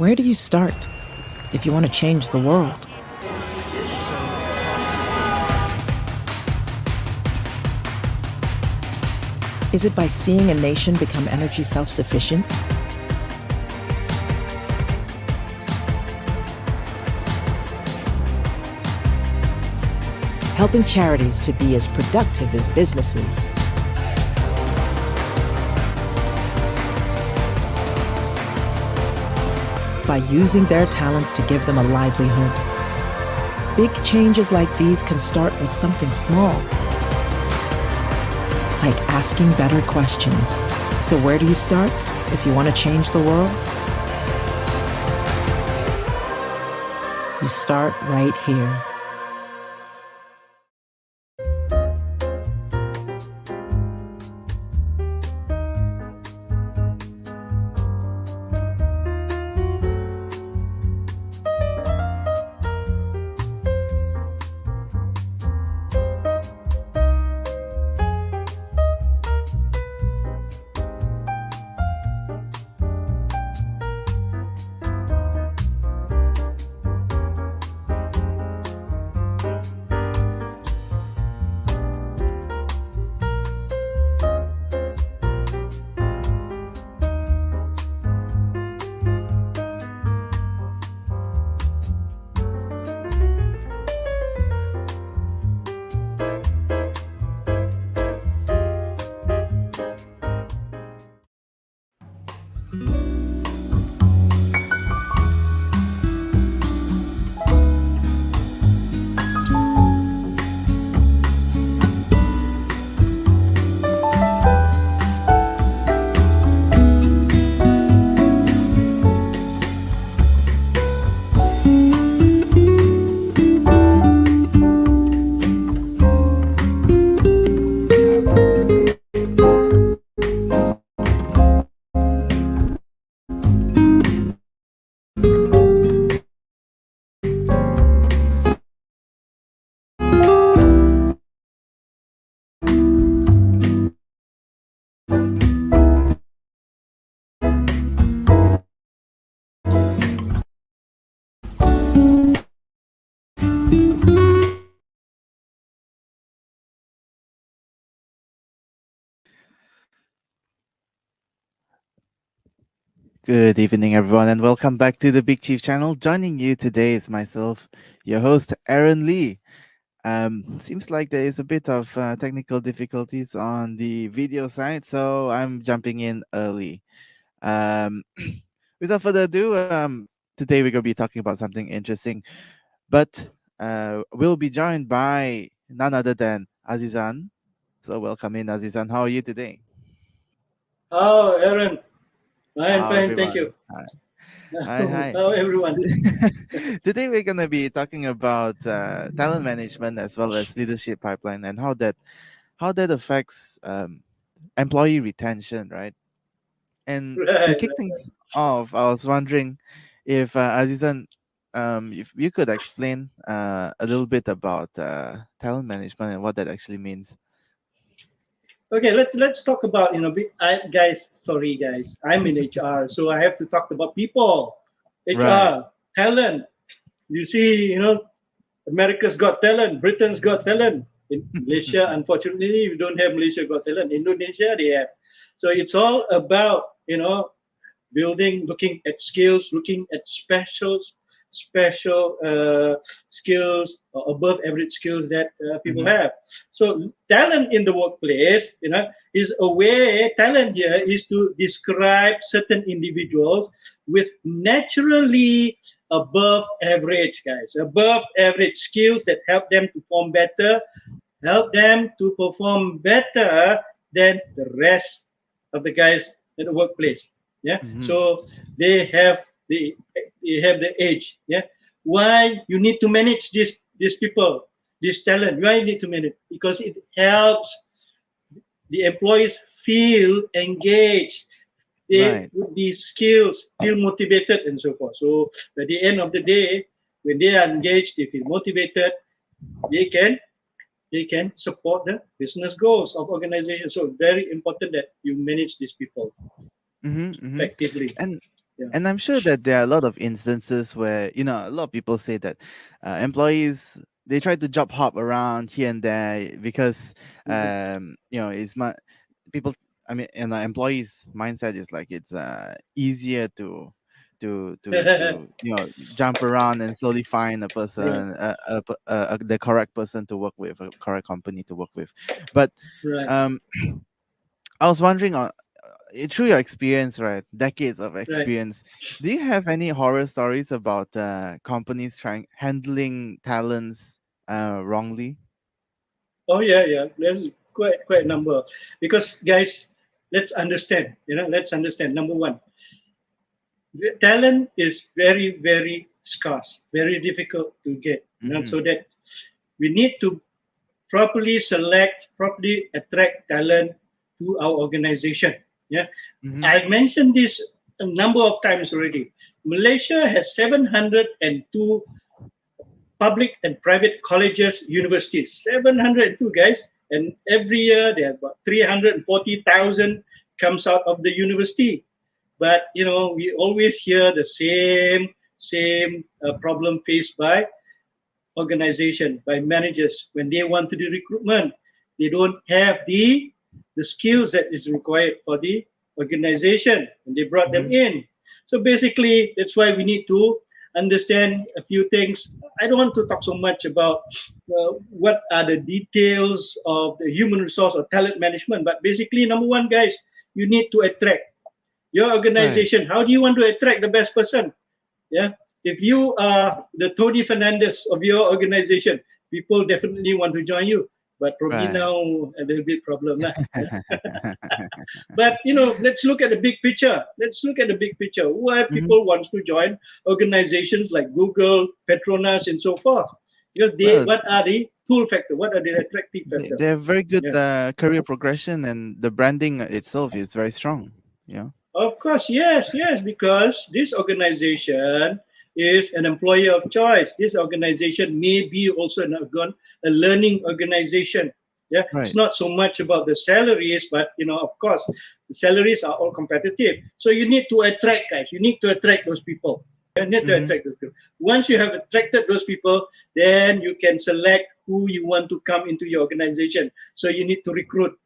Where do you start if you want to change the world? Is it by seeing a nation become energy self-sufficient? Helping charities to be as productive as businesses? By using their talents to give them a livelihood. Big changes like these can start with something small, like asking better questions. So where do you start if you want to change the world? You start right here. Good evening, everyone, and welcome back to the Big Chief channel. Joining you today is myself, your host, Aaron Lee. Seems like there is a bit of technical difficulties on the video side, so I'm jumping in early. Um, without further ado, today we're going to be talking about something interesting, but we'll be joined by none other than Azizan. So welcome in, Azizan. How are you today? Oh, Aaron, I am How fine, thank everyone? you. Hi, hi, hi. How everyone? Today we're gonna be talking about talent management as well as leadership pipeline and how that affects employee retention, right? And to Right, kick right. things off, I was wondering if Azizan, if you could explain a little bit about talent management and what that actually means. Okay, let's talk about guys. Sorry, guys, I'm in HR, so I have to talk about people, Right. HR, talent. You see, America's Got Talent, Britain's Got Talent. In Malaysia, unfortunately, we don't have Malaysia Got Talent. Indonesia, they have. So it's all about building, looking at skills, looking at special skills or above average skills that people Mhm. have. So talent in the workplace, is a way. Talent here is to describe certain individuals with naturally above average guys, above average skills that help them to perform better, help them to perform better than the rest of the guys in the workplace. Yeah. Mhm. So they have the they have the age. Yeah. Why you need to manage these people, this talent? Why you need to manage? Because it helps the employees feel engaged. They Right. would be skills, feel motivated, and so forth. So at the end of the day, when they are engaged, they feel motivated. They can they can support the business goals of organization. So very important that you manage these people Mm-hmm, mm-hmm. effectively. Yeah. And I'm sure that there are a lot of instances where, a lot of people say that employees, they try to job hop around here and there because, Mhm. it's my people. I mean, employees' mindset is like it's easier to jump around and slowly find a Right. person, the correct person to work with, a correct company to work with. But Right. um, I was wondering, through your experience, right, decades of Right. experience, do you have any horror stories about companies trying handling talents wrongly? Oh yeah, yeah. There's quite a number because guys, let's understand. Let's understand. Number one, talent is very scarce, very difficult to get. Mm-hmm. So that we need to properly select, properly attract talent to our organization. Yeah, Mm-hmm. I mentioned this a number of times already. Malaysia has 702 public and private colleges, universities. 702 guys, and every year there are about 340,000 comes out of the university. But we always hear the same problem faced by organization, by managers when they want to do recruitment. They don't have the skills that is required for the organization, and they brought them Mm-hmm. in. So basically, that's why we need to understand a few things. I don't want to talk so much about what are the details of the human resource or talent management, but basically, number one, guys, you need to attract your Right, organization. How do you want to attract the best person? Yeah. If you are the Tony Fernandez of your organization, people definitely want to join you. But probably right. now a little bit problem lah. Yeah. But let's look at the big picture. Let's look at the big picture. Why Hmm. people want to join organizations like Google, Petronas, and so forth? Because they, Well, what are the pull factor? What are the attractive factor? they have very good Yeah. career progression, and the branding itself is very strong. Yeah. Of course, yes, yes, because this organization is an employer of choice. This organization may be also a learning organization. Yeah, it's Right. not so much about the salaries, but of course, the salaries are all competitive. So you need to attract guys. You need to attract those people. You need to Mm-hmm. attract those people. Once you have attracted those people, then you can select who you want to come into your organization. So you need to Mm-hmm.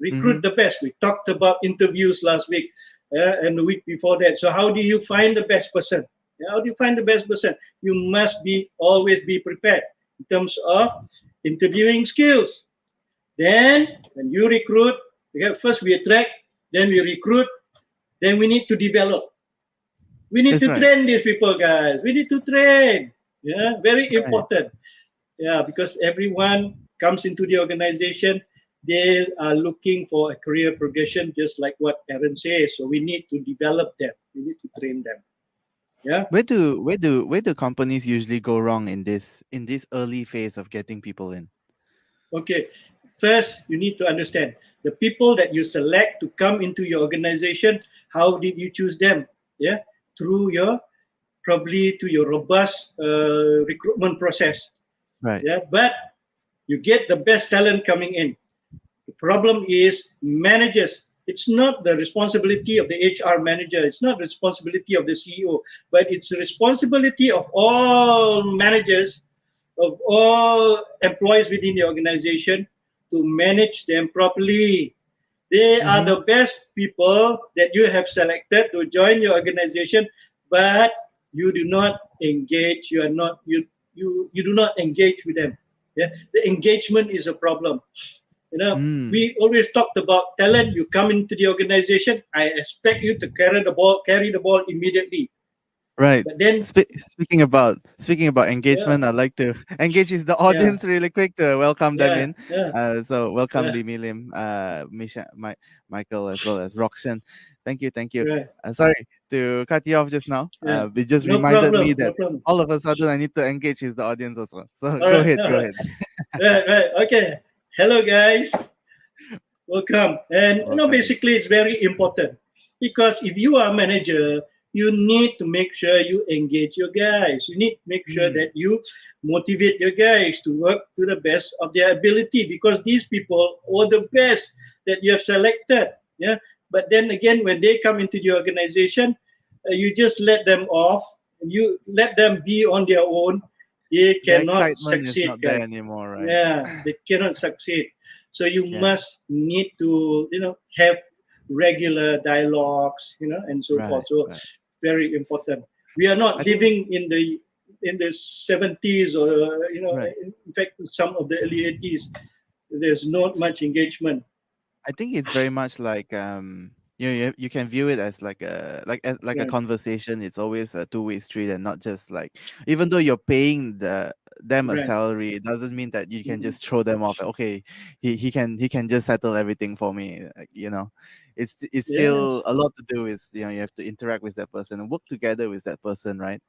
recruit the best. We talked about interviews last week and the week before that. So how do you find the best person? How do you find the best person? You must be always be prepared in terms of interviewing skills. Then when you recruit, first we attract, then we recruit, then we need to develop. We need That's to right. train these people, guys. We need to train. Yeah, very Right. important. Yeah, because everyone comes into the organization, they are looking for a career progression, just like what Aaron says. So we need to develop them. We need to train them. Yeah. Where do companies usually go wrong in this early phase of getting people in? Okay. First, you need to understand the people that you select to come into your organization. How did you choose them? Yeah, through your probably to your robust recruitment process. Right. Yeah, but you get the best talent coming in. The problem is managers. It's not the responsibility of the HR manager. It's not the responsibility of the CEO, but it's the responsibility of all managers, of all employees within the organization to manage them properly. They are Mm-hmm. the best people that you have selected to join your organization, but you do not engage. You are not you do not engage with them. Yeah, the engagement is a problem. Mm. We always talked about talent. You come into the organization, I expect you to carry the ball immediately. Right. But then, Speaking about yeah, engagement, I'd like to engage with the yeah, audience really quick to welcome them yeah, in. yeah, So welcome yeah, Lee Milim, Michael, as well as Roxanne. Thank you, thank you. right, Sorry to cut you off just now. yeah. It just No reminded me problem, no that problem. all of a sudden I need to engage with the audience also. So All go right, ahead, all go right, ahead. right, right. Okay. Hello, guys. Welcome. And Welcome. basically, it's very important because if you are a manager, you need to make sure you engage your guys. You need to make sure Mm. that you motivate your guys to work to the best of their ability because these people are the best that you have selected. Yeah. But then again, when they come into the organization, you just let them off, and you let them be on their own, they The cannot excitement is succeed, not there guys. anymore, right? Yeah, they cannot succeed. So you Yeah. must need to, have regular dialogues, and so forth. Right. So Right. very important. We are not I think. living in the 70s, or Right. in fact some of the early 80s. There's not much engagement. I think it's very much like you can view it as like a Right, conversation. It's always a two-way street and not just like, even though you're paying them a right. salary, it doesn't mean that you can Mhm. just throw them off. Okay, he can just settle everything for me. It's still Yes, a lot to do with, you have to interact with that person and work together with that person, right?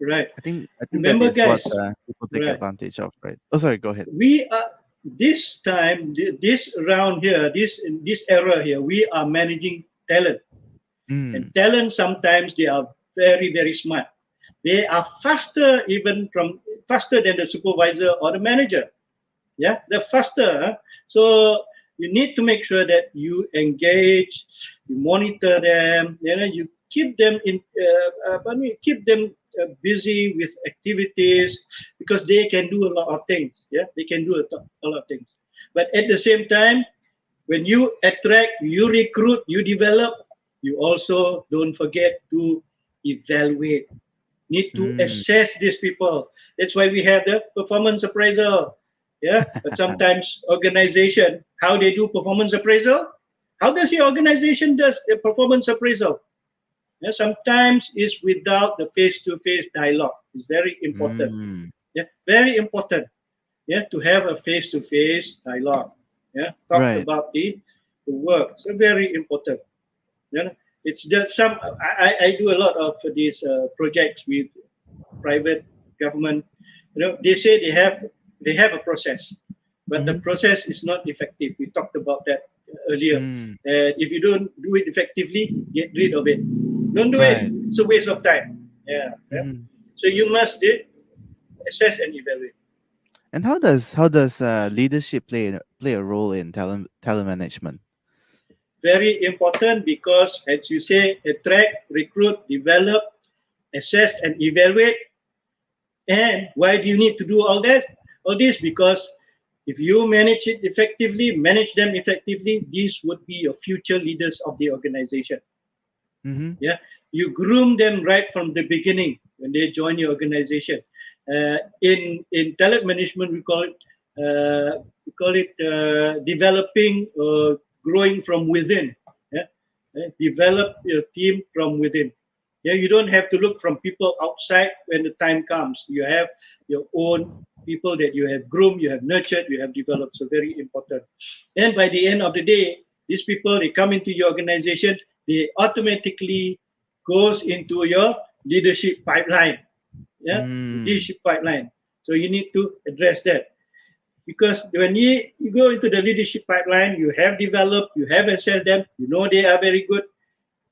right. I think that Remember, is what guys. people take Right. advantage of, right? Oh, sorry, go ahead. We are this time, this round here, this era here. We are managing talent, and Mm. talent sometimes they are very very smart. They are faster than the supervisor or the manager. Yeah, they're faster. Huh? So you need to make sure that you engage, you monitor them, you keep them keep them busy with activities, because they can do a lot of things. Yeah, they can do a lot of things. But at the same time, when you attract, you recruit, you develop, you also don't forget to evaluate, need to Mm. assess these people. That's why we have the performance appraisal. Yeah, but sometimes organization, how they do performance appraisal, how does the organization does the performance appraisal? Yeah, sometimes it's without the face-to-face dialogue. It's very important. Mm. Yeah, very important. Yeah, to have a face-to-face dialogue. Yeah, talk Right. about the work. So very important. Yeah, it's just I do a lot of these projects with private, government. They say they have a process, but the Mhm. process is not effective. We talked about that earlier. Mm. If you don't do it effectively, get rid of it. Don't do it. Right. It's a waste of time. Yeah. Yeah. Mhm. So you must assess and evaluate. And how does leadership play a role in talent management? Very important because, as you say, attract, recruit, develop, assess, and evaluate. And why do you need to do all that? All this because if you manage them effectively, these would be your future leaders of the organization. Mhm. Yeah, you groom them right from the beginning when they join your organization. In talent management, we call it developing, growing from within. Yeah, develop your team from within. Yeah, you don't have to look from people outside when the time comes. You have your own people that you have groomed, you have nurtured, you have developed. So very important. And by the end of the day, these people they come into your organization, they automatically goes into your leadership pipeline. Yeah, Mm. leadership pipeline. So you need to address that because when you go into the leadership pipeline, you have developed, you have assessed them, you know they are very good.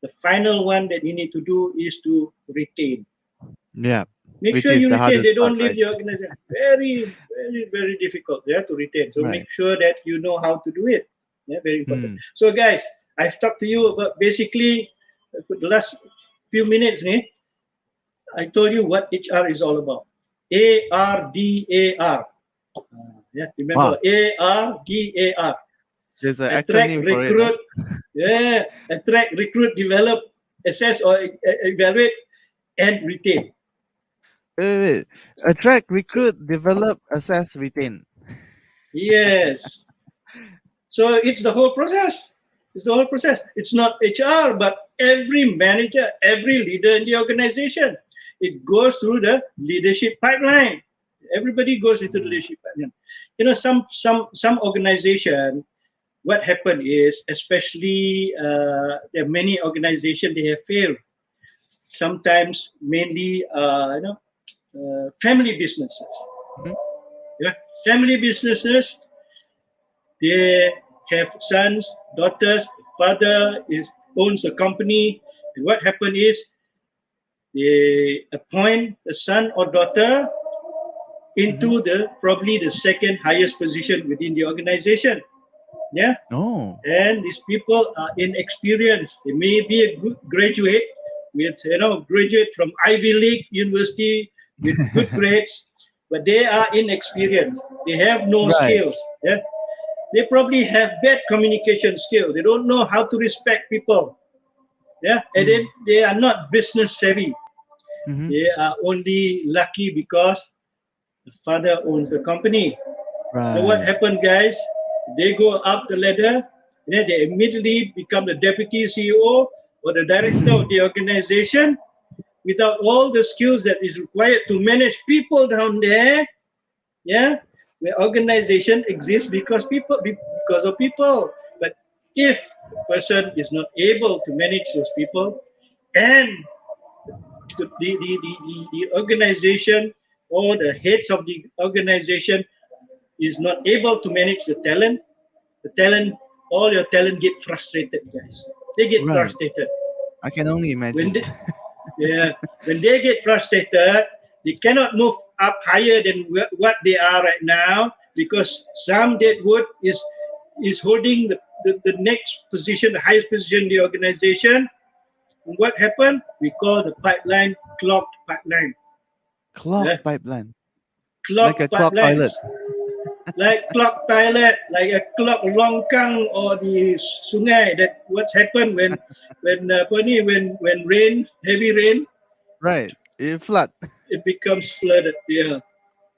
The final one that you need to do is to retain. Yeah. Make Which sure is you the retain. They hardest part, don't leave right? the organization. Very, very, very difficult. They have to retain. So make Right. sure that you know how to do it. Yeah, very important. Mm. So guys, I've talked to you about basically for the last few minutes. I told you what HR is all about. ARDAR. Yeah, remember Wow. ARDAR. There's an Attract, acronym for it, huh? recruit. Yeah, attract, recruit, develop, assess or evaluate, and retain. Wait. Attract, recruit, develop, assess, retain. Yes. So it's the whole process. It's the whole process. It's not HR, but every manager, every leader in the organization. It goes through the leadership pipeline. Everybody goes into the Mm. leadership pipeline. Some organization. What happened is, especially there are many organizations they have failed. Sometimes mainly, family businesses. Mhm. Yeah, family businesses. They have sons, daughters. Father owns a company. And what happened is they appoint the son or daughter Mhm. into the probably the second highest position within the organization. Yeah, Oh. and these people are inexperienced. They may be a good graduate, with graduate from Ivy League university with good grades, but they are inexperienced. They have no Right. skills. Yeah, they probably have bad communication skills. They don't know how to respect people. Yeah, and then Mm. they are not business savvy. Mm-hmm. They are only lucky because the father owns the company. So what Right. happened, guys? They go up the ladder, and then they immediately become the deputy CEO or the director of the organization without all the skills that is required to manage people down there. Yeah, the organization exists because of people. But if the person is not able to manage those people, and the organization or the heads of the organization is not able to manage the talent, all your talent get frustrated, guys. They get Right. frustrated. I can only When imagine. they, yeah, when they get frustrated, they cannot move up higher than what they are right now because some deadwood is holding the next position, the highest position in the organization. And what happened? We call the pipeline clogged pipeline. Clock Yeah? pipeline. Like a Clogged clock pipelines. toilet. Like clogged toilet, like a clogged longkang or the sungai. That what's happened when rain, heavy rain, Right. It flood. it becomes flooded. Yeah,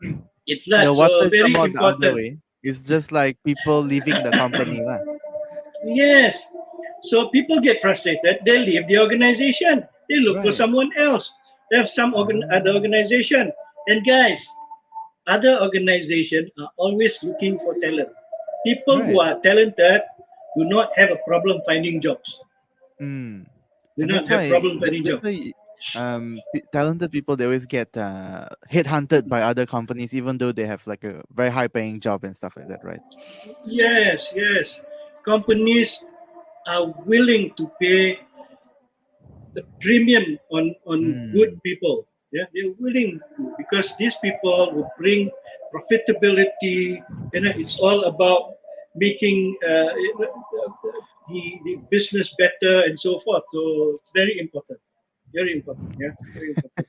it The floods. So water come very out the other important. way. It's just like people leaving the company lah. Yes. So people get frustrated. They leave the organization. They look for Right. someone else. They have some other Ah, organization. And guys, other organizations are always looking for talent. People who right. are talented do not have a problem finding jobs. Mm. Do And not have problem finding that's jobs. why talented people they always get headhunted by other companies even though they have like a very high paying job and stuff like that, right? Yes, yes. Companies are willing to pay the premium on good Mm. people. Yeah, they're willing to because these people will bring profitability. It's all about making the business better and so forth. So it's very important. Very important. Yeah, very important.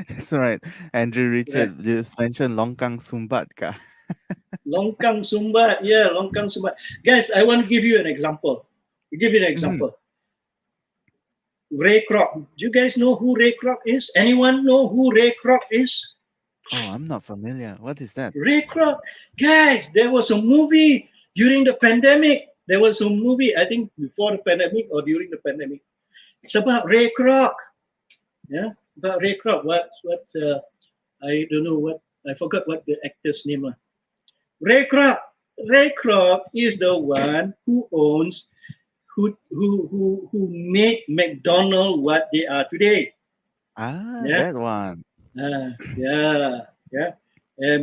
That's right. Andrew Right. Richard just mentioned Longkang Sumbat ka. Longkang Sumbat. Yeah, Longkang Sumbat. Guys, I want to give you an example. Give you an Mhm. example. Ray Kroc. Do you guys know who Ray Kroc is? Anyone know who Ray Kroc is? Oh, I'm not familiar. What is that? Ray Kroc. Guys, there was a movie during the pandemic. There was a movie, I think before the pandemic or during the pandemic. It's about Ray Kroc. Yeah, about Ray Kroc. I don't know what, I forgot what the actor's name was. Ray Kroc. Ray Kroc is the one who owns, who made McDonald what they are today. Ah, Yeah, that one. yeah, yeah.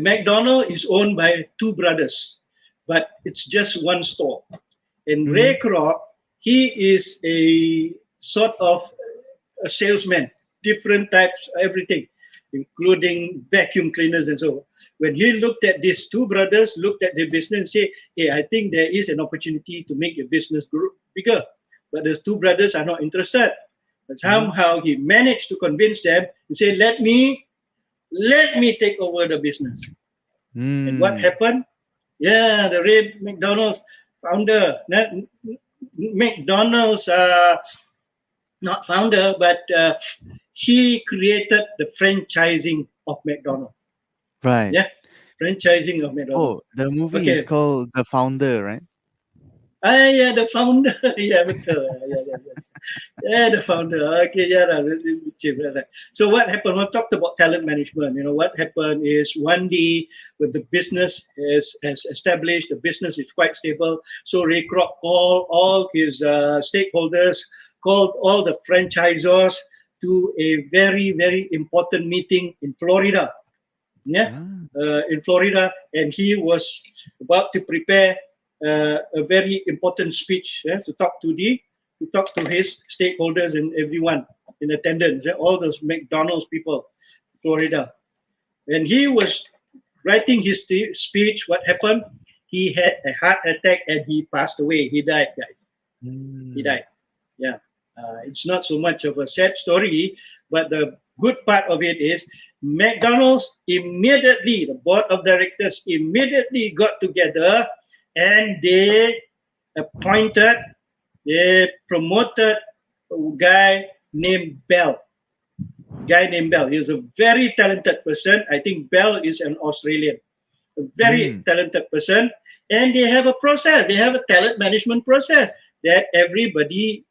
McDonald is owned by two brothers, but it's just one store. And Mm-hmm. Ray Kroc, he is a sort of a salesman, different types, everything, including vacuum cleaners and so on. When he looked at these two brothers, looked at their business and say, hey, I think there is an opportunity to make your business grow bigger. But those two brothers are not interested. But Uh-huh. somehow he managed to convince them and say, let me take over the business. And what Mm. happened? Yeah, the Ray McDonald's founder, McDonald's not founder, but he created the franchising of McDonald's. Right. Yeah, franchising of McDonald's. Oh, the movie is Okay. called The Founder, right? Yeah, the founder. Yeah, betul. Yeah, yeah, yes. Yeah, the founder. Okay, yeah, right. So what happened? We talked about talent management. What happened is one day when the business has established, the business is quite stable. So Ray Kroc called all his stakeholders, called all the franchisors to a very, very important meeting in Florida. Yeah, Ah. in Florida, and he was about to prepare a very important speech to talk to his stakeholders and everyone in attendance, all those McDonald's people, Florida. And he was writing his speech. What happened? He had a heart attack and he passed away. He died, guys. He Mm. died. Yeah. It's not so much of a sad story, but the good part of it is McDonald's immediately, the board of directors immediately got together and they appointed, they promoted a guy named Bell. He's a very talented person. I think Bell is an Australian, a very Mm. talented person. And they have a process, they have a talent management process that everybody,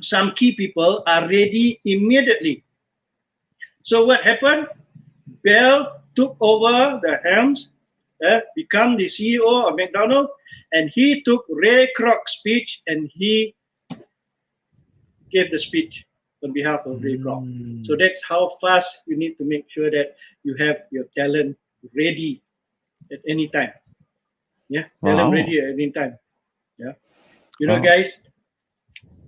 some key people are ready immediately. So what happened? Bell took over the helms, become the CEO of McDonald's, and he took Ray Kroc's speech and he gave the speech on behalf of Ray Kroc. So Mm. that's how fast you need to make sure that you have your talent ready at any time. Yeah, talent Wow. ready at any time. Yeah, Wow. guys,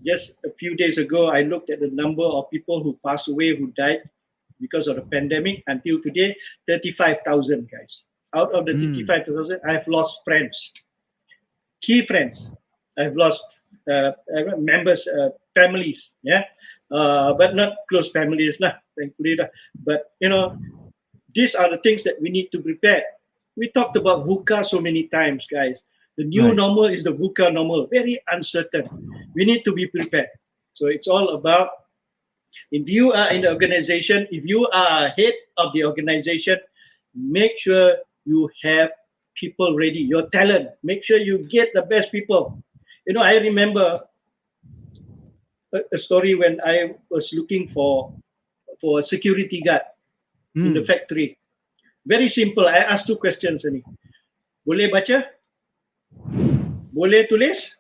just a few days ago, I looked at the number of people who passed away, who died because of the pandemic. Until today, 35,000 guys. Out of the Mm. 35,000, I've lost friends, key friends. I've lost members, families. Yeah, but not close families lah, thankfully lah. But these are the things that we need to prepare. We talked about VUCA so many times, guys. The new Right. normal is the VUCA normal, very uncertain. We need to be prepared. So it's all about, if you are in the organization, if you are head of the organization, make sure you have people ready, your talent. Make sure you get the best people. I remember a story when I was looking for a security guard in the Mm. factory. Very simple. I asked two questions only. Boleh baca? Boleh tulis?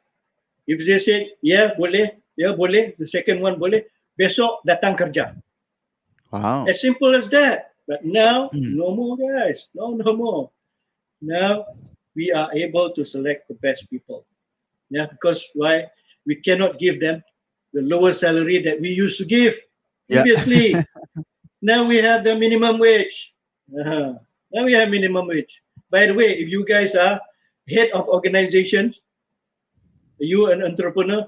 If they say, yeah, boleh, yeah, boleh, the second one boleh, besok datang kerja. Wow. As simple as that. But now, Mm. no more, guys. No, no more. Now, we are able to select the best people. Yeah, because why? We cannot give them the lower salary that we used to give Yeah. previously. Now we have the minimum wage. Uh-huh. Now we have minimum wage. By the way, if you guys are head of organizations, you an entrepreneur,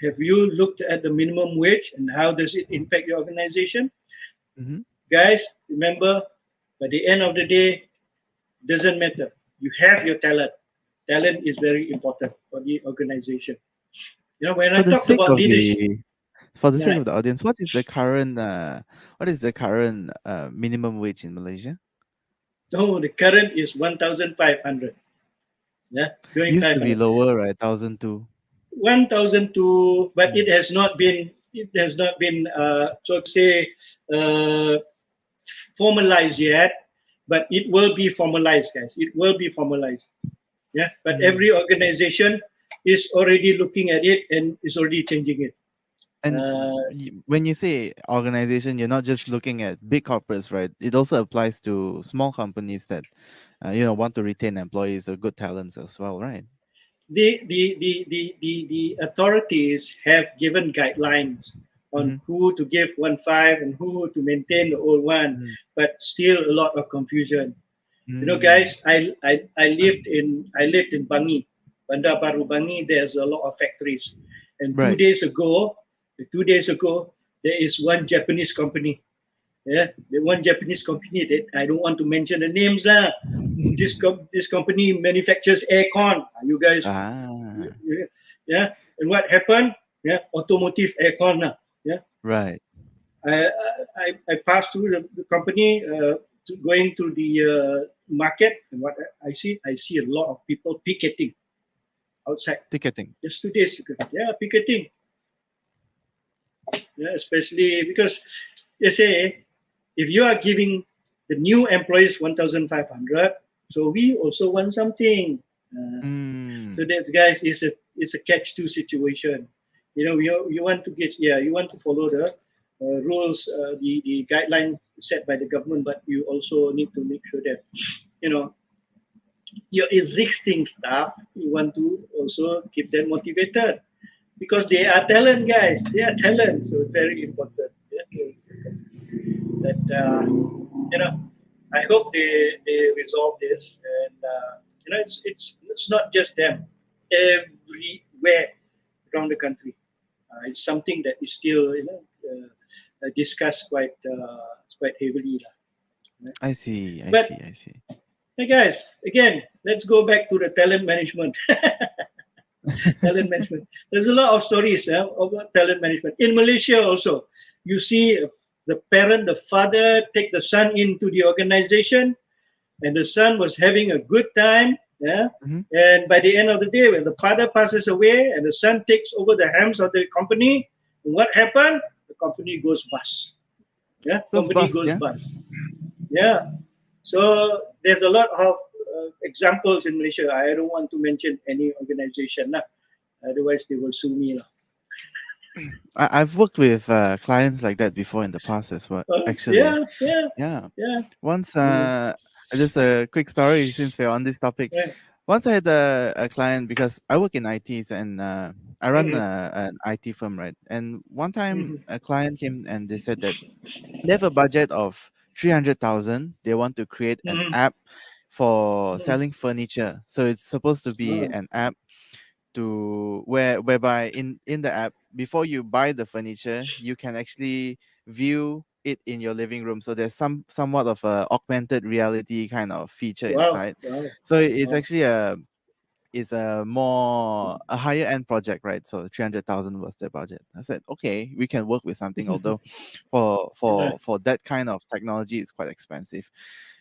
have you looked at the minimum wage and how does it impact your organization? Hmm. Guys, remember, by the end of the day, doesn't matter. You have your talent. Talent is very important for the organization. When I For the talked sake about of leadership, right? the audience, what is the current minimum wage in Malaysia? No, the current is 1,500. Yeah, going Used to be 500. lower, right? 1,002. 1,002, but Mm. it has not been so to say uh, formalized yet, but it will be formalized, guys. It will be formalized. Yeah, but Mm. every organization is already looking at it and is already changing it. And Uh, when you say organization, you're not just looking at big corporates, right? It also applies to small companies that, want to retain employees or good talents as well, right? the authorities have given guidelines on Mm-hmm. who to give 1.5 and who to maintain the old one, Mm. but still a lot of confusion. Mm. Guys, I lived in Bangi, Bandar Baru Bangi. There's a lot of factories, and two Right. days ago, 2 days ago, there is one Japanese company. Yeah, the one Japanese company that I don't want to mention the names lah. This company manufactures aircon. You guys, Ah, yeah. And what happened? Yeah, automotive aircon lah. Yeah, right. I passed through the company, going to the market, and what I see a lot of people picketing outside. Ticketing. Just 2 days ago, yeah, picketing. Yeah, especially because they say if you are giving the new employees 1,500, so we also want something. So Mm. that, guys, is a catch-two situation. You want to you want to follow the rules, the guideline set by the government, but you also need to make sure that you know your existing staff, you want to also keep them motivated because they are talent, guys. They are talent, so it's very important. Yeah, that I hope they resolve this, and it's not just them. Everywhere around the country, It's something that is still discussed quite heavily lah, right? I see, I But see, I see. hey guys, again, let's go back to the talent management. Talent management. There's a lot of stories about talent management in Malaysia. Also, you see the parent, the father, take the son into the organization, and the son was having a good time. Yeah. Mhm. And by the end of the day, when the father passes away and the son takes over the helms of the company, what happened? The company goes bust. Yeah, Those company bus, goes yeah. bust. Yeah. So there's a lot of examples in Malaysia. I don't want to mention any organization, lah. Otherwise they will sue me, lah. I've worked with clients like that before in the past as well. Actually, Yeah, yeah, yeah. yeah. Once, Mm, just a quick story since we're on this topic. yeah. Once I had a client because I work in ITs and I run Mm, an IT firm, right? And one time mm, a client came and they said that they have a budget of 300,000. They want to create an mm, app for mm. selling furniture. So it's supposed to be Oh, an app to whereby in the app before you buy the furniture you can actually view it in your living room, so there's somewhat of a augmented reality kind of feature wow, inside. wow, So it's wow. actually a higher end project, right? So 300,000 was the budget. I said okay, we can work with something, although for Right. for for that kind of technology it's quite expensive.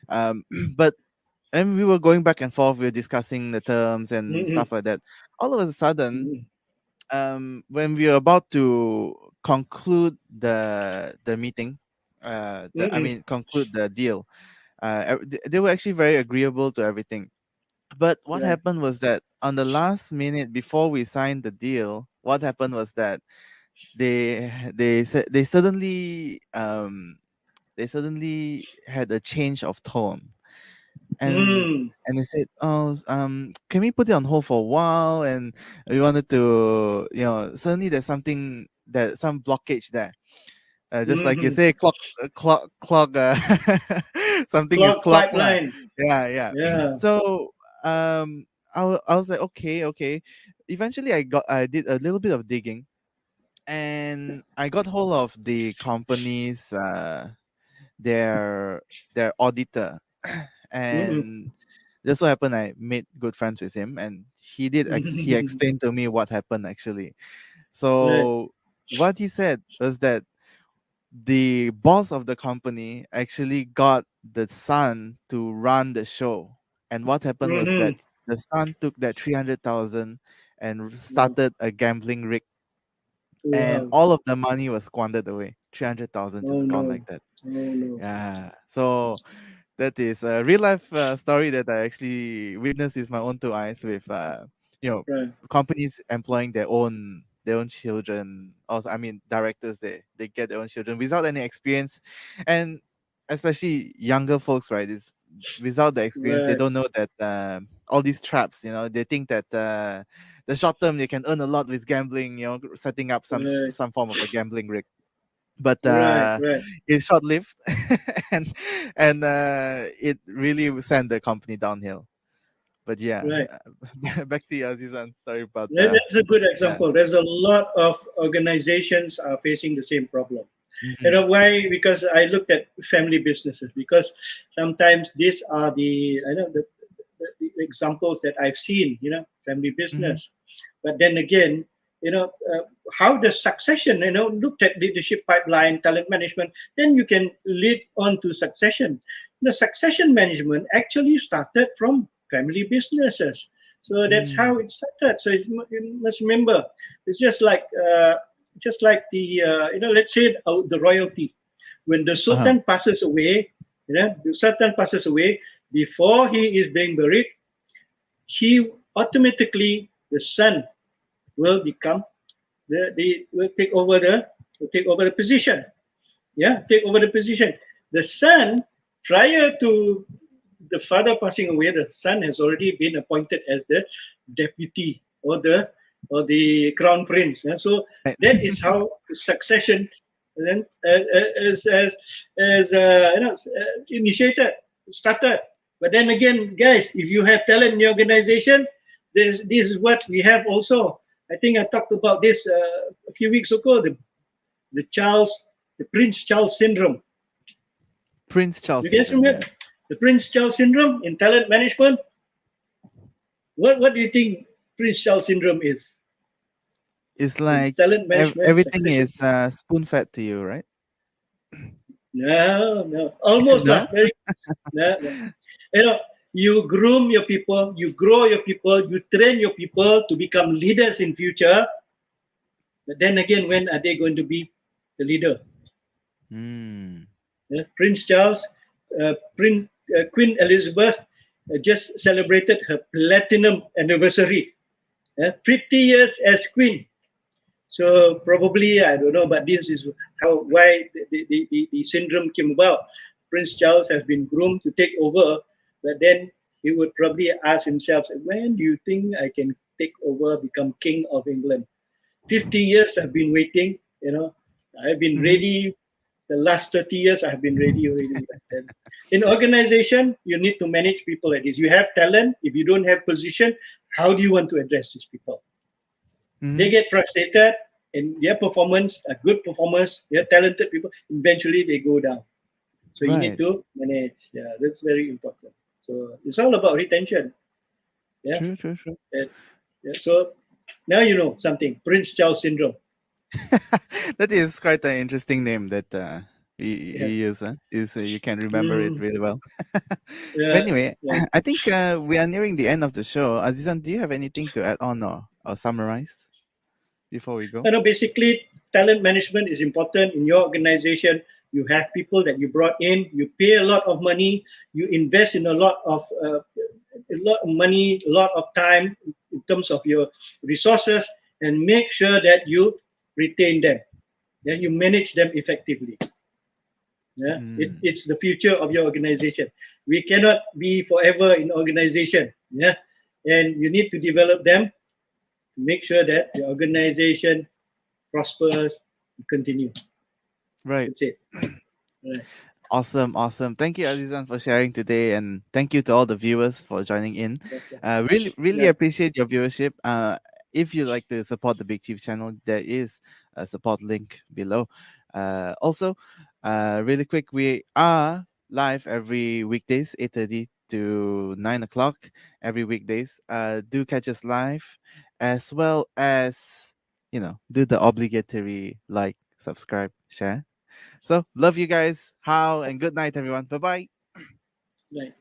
But and we were going back and forth, we were discussing the terms and Mm, stuff like that. All of a sudden, mm, when we were about to conclude the meeting, mm, mm. conclude the deal, they were actually very agreeable to everything. But what Right. happened was that on the last minute before we signed the deal, what happened was that they said they suddenly had a change of tone, and Mm, they said, "Oh, can we put it on hold for a while?" And we wanted to, suddenly there's some blockage there. Just like you mm. say, clock. Something is Clogged clogged, lah. pipeline. Yeah, yeah. Yeah. So, I was like, okay, okay. Eventually, I did a little bit of digging, and I got hold of the company's their auditor, Mm, and just so happened I made good friends with him, and he mm. explained to me what happened actually. Right. So what he said was that the boss of the company actually got the son to run the show, and what happened was that Mm-hmm. the son took that 300,000 and Wow. started a gambling rig, and Wow. all of the money was squandered away. 300,000 Oh just gone no. like that. Oh no. Yeah. So that is a real life story that I actually witnessed with my own two eyes with you know Right. companies employing their own children. Also, I mean directors, they get their own children without any experience, and especially younger folks, right? Is without the experience, they Right. don't know that all these traps. They think that the short term they can earn a lot with gambling. Setting up Right. some form of a gambling rig, but Right. Right. it's short lived, and it really sent the company downhill. But yeah, Right. back to you, Azizan. Sorry about That's a good yeah. example. There's a lot of organizations are facing the same problem. You Mhm, know why? Because I looked at family businesses. Because sometimes these are the examples that I've seen. Family mhm, business. But then again, you know, uh, how the succession. Looked at leadership pipeline, talent management. Then you can lead on to succession. The succession management actually started from family businesses. So that's mm, how it started. So you must remember, it's just like the let's say the royalty. When the uh-huh, sultan passes away, the sultan passes away before he is being buried, he automatically the son will become the will take over the position. Yeah, take over the position. The son, prior to the father passing away, the son has already been appointed as the deputy or the crown prince. Yeah? So right. that is how succession then initiated, started. But then again, guys, if you have talent in the organization, this is what we have also. I think I talked about this a few weeks ago. The Charles, the Prince Charles syndrome. Prince Charles You guys syndrome. Yeah, remember the Prince Charles syndrome in talent management? What do you think Prince Charles syndrome is it's in like talent management everything succession? is spoon fed to you, right? No, no, almost No. lah. Very no, no. You know, you groom your people, you grow your people, you train your people to become leaders in future. But then again, when are they going to be the leader? Hmm. Prince Charles, Queen Elizabeth just celebrated her platinum anniversary. 50 years as queen. So probably I don't know, but this is how why the syndrome came about. Prince Charles has been groomed to take over, but then he would probably ask himself, when do you think I can take over, become king of England? 50 years I've been waiting, I've been Hmm. ready. The last 30 years I've been ready already. Then in organization, you need to manage people like this. You have talent. If you don't have position, how do you want to address these people? They Hmm. get frustrated in their performance, a good performance, they're talented people, eventually they go down. So you need Right. to manage. Yeah, that's very important. So it's all about retention. Yeah. True. True. True. And, yeah. So now you know something. Prince Charles syndrome. That is quite an interesting name that you Yeah. use. Huh? Is you can remember it Mm, really well. But yeah. anyway, Yeah. I think we are nearing the end of the show. Azizan, do you have anything to add on or summarize before we go? Basically, talent management is important in your organization. You have people that you brought in, you pay a lot of money, you invest in a lot of money, a lot of time in terms of your resources, and make sure that you retain them. Then you manage them effectively. Yeah, Mm, it's the future of your organization. We cannot be forever in organization. Yeah, and you need to develop them to make sure that the organization prospers, and continue. right. That's it. Right. Awesome, awesome. Thank you, Azizan, for sharing today, and thank you to all the viewers for joining in. Okay. Really Right. appreciate your viewership. If you like to support the Big Chief channel, there is a support link below. Also, really quick, we are live every weekdays, 8:30 to 9 o'clock every weekdays. Do catch us live, as well as do the obligatory like, subscribe, share. So love you guys. How and good night, everyone. Bye bye. Right.